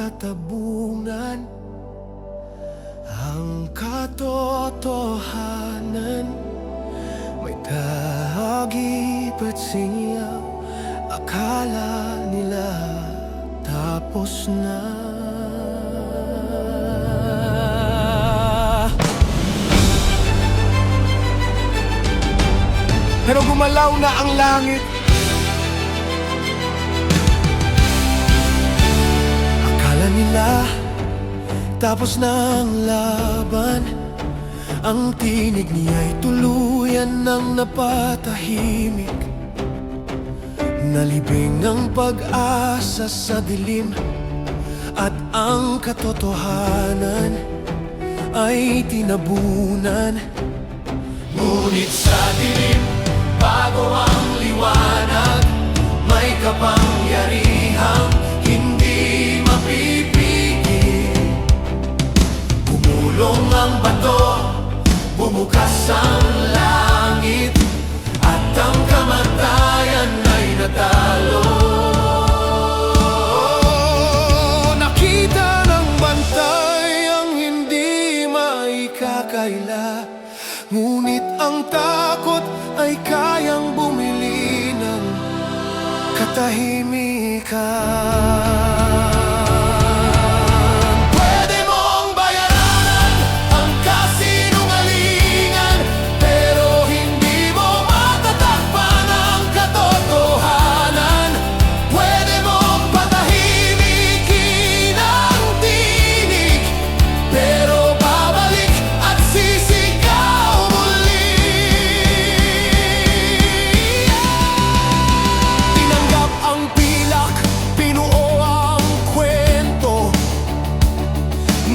katabungan. Ang katotohanan may dahagip at singaw. Akala nila tapos na. Pero gumalaw na ang langit. Akala nila tapos na ang laban. Ang tinig niya'y tuluyan ng napatahimik. Nalibing ang pag-asa sa dilim, at ang katotohanan ay tinabunan. Ngunit sa dilim, bago ang liwanag, may kapangyarihang hindi mapipigil. Bumulong ang bato, bumukas ang langit, at ang kamatayan ay natalo. Nakita ng bantay ang hindi maikakaila, ngunit ang takot ay kayang bumili ng katahimikan.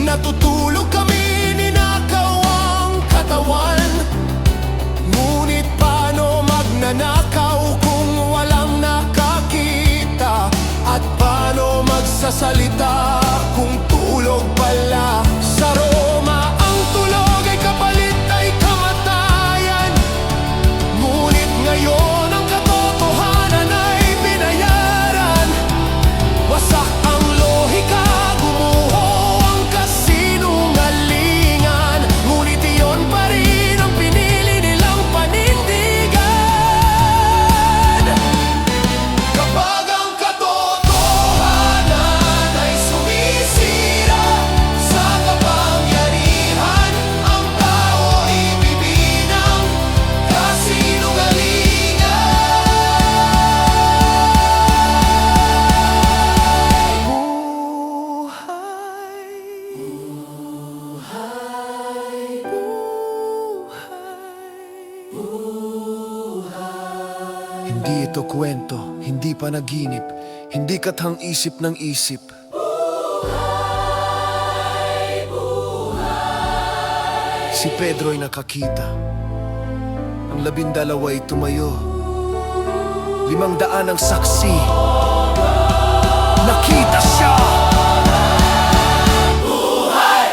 Natutulog kami, ninakaw ang katawan. Ngunit paano magnanakaw kung walang nakakita? At paano magsasalita kung tulog pala? Sa Roma ang tulog ay kapalit ay kamatayan. Ngunit ngayon ang katotohanan ay binayaran. Wasak ang lohika, hindi ito kwento, hindi panaginip, hindi kathang isip ng isip. Buhay, buhay. Si Pedro'y nakakita. Ang 12 tumayo. 500 ang saksi. Nakita siya. Buhay,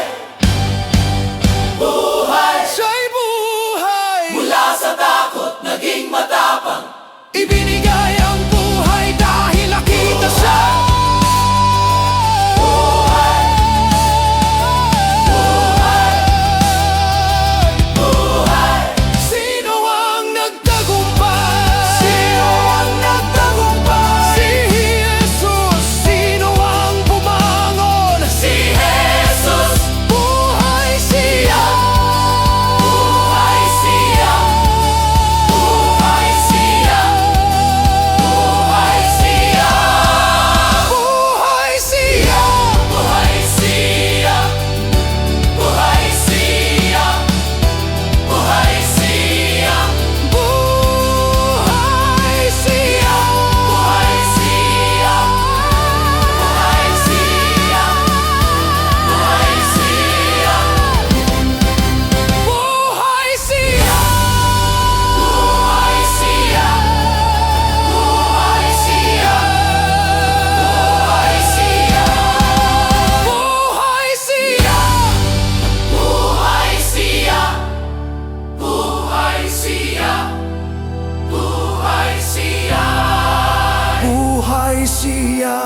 buhay. Siya'y buhay. Mula sa takot, naging matapang. Ibinigay ang buhay dahil nakita siya. Buhay, buhay, buhay. Sino ang nagtagumpay? Sino ang nagtagumpay? Si Jesus. Sino ang bumangon? Si Jesus. Buhay siya. Buhay siya. Buhay siya. Buhay siya.